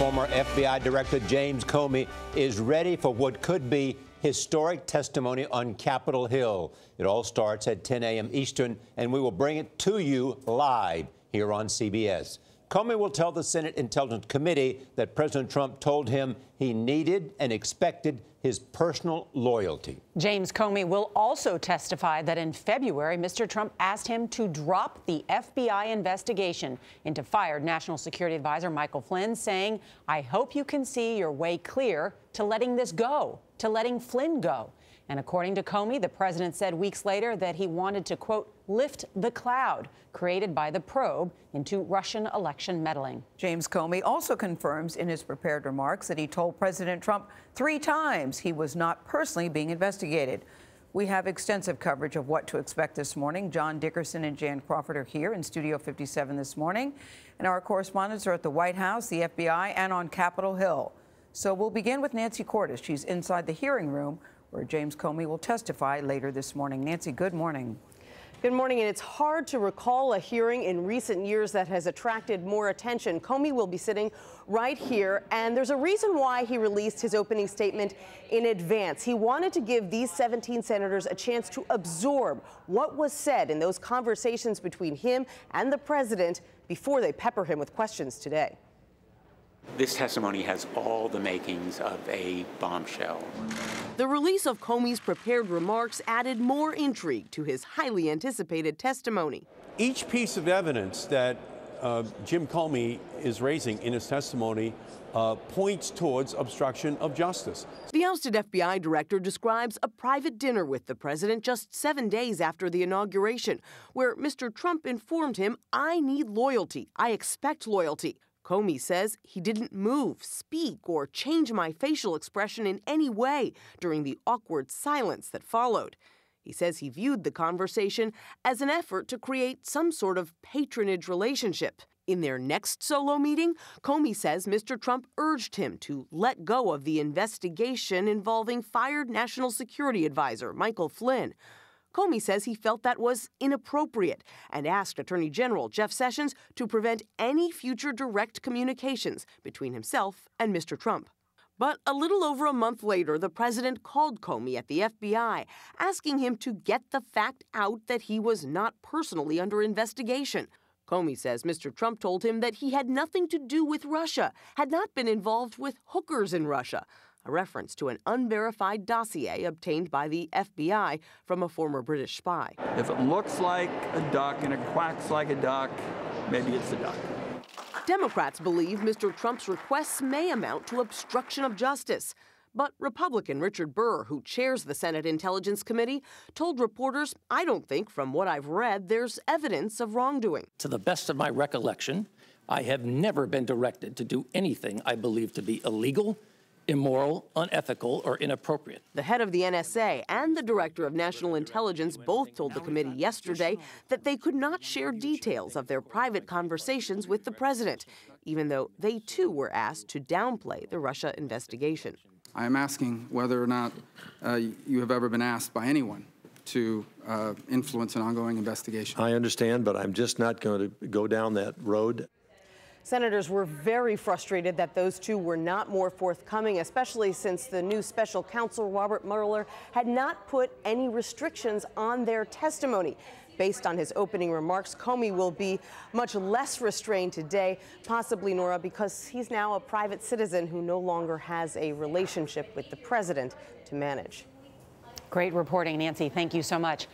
Former FBI Director James Comey is ready for what could be historic testimony on Capitol Hill. It all starts at 10 a.m. Eastern, and we will bring it to you live here on CBS. Comey will tell the Senate Intelligence Committee that President Trump told him he needed and expected his personal loyalty. James Comey will also testify that in February, Mr. Trump asked him to drop the FBI investigation into fired National Security Advisor Michael Flynn, saying, "I hope you can see your way clear to letting this go, to letting Flynn go." And according to Comey, the president said weeks later that he wanted to, quote, lift the cloud created by the probe into Russian election meddling. James Comey also confirms in his prepared remarks that he told President Trump 3 times he was not personally being investigated. We have extensive coverage of what to expect this morning. John Dickerson and Jan Crawford are here in Studio 57 this morning, and our correspondents are at the White House, the FBI, and on Capitol Hill. So we'll begin with Nancy Cordes. She's inside the hearing room where James Comey will testify later this morning. Nancy, good morning. Good morning, and it's hard to recall a hearing in recent years that has attracted more attention. Comey will be sitting right here, and there's a reason why he released his opening statement in advance. He wanted to give these 17 senators a chance to absorb what was said in those conversations between him and the president before they pepper him with questions today. This testimony has all the makings of a bombshell. The release of Comey's prepared remarks added more intrigue to his highly anticipated testimony. Each piece of evidence that Jim Comey is raising in his testimony points towards obstruction of justice. The ousted FBI director describes a private dinner with the president just 7 days after the inauguration, where Mr. Trump informed him, "I need loyalty. I expect loyalty." Comey says he didn't move, speak, or change my facial expression in any way during the awkward silence that followed. He says he viewed the conversation as an effort to create some sort of patronage relationship. In their next solo meeting, Comey says Mr. Trump urged him to let go of the investigation involving fired National Security Advisor Michael Flynn. Comey says he felt that was inappropriate and asked Attorney General Jeff Sessions to prevent any future direct communications between himself and Mr. Trump. But a little over a month later, the president called Comey at the FBI, asking him to get the fact out that he was not personally under investigation. Comey says Mr. Trump told him that he had nothing to do with Russia, had not been involved with hookers in Russia, a reference to an unverified dossier obtained by the FBI from a former British spy. If it looks like a duck and it quacks like a duck, maybe it's a duck. Democrats believe Mr. Trump's requests may amount to obstruction of justice. But Republican Richard Burr, who chairs the Senate Intelligence Committee, told reporters, "I don't think, from what I've read, there's evidence of wrongdoing." To the best of my recollection, I have never been directed to do anything I believe to be illegal, immoral, unethical, or inappropriate. The head of the NSA and the director of national intelligence both told the committee yesterday that they could not share details of their private conversations with the president, even though they too were asked to downplay the Russia investigation. I am asking whether or not you have ever been asked by anyone to influence an ongoing investigation. I understand, but I'm just not going to go down that road. Senators were very frustrated that those two were not more forthcoming, especially since the new special counsel, Robert Mueller, had not put any restrictions on their testimony. Based on his opening remarks, Comey will be much less restrained today, possibly, Norah, because he's now a private citizen who no longer has a relationship with the president to manage. Great reporting, Nancy. Thank you so much.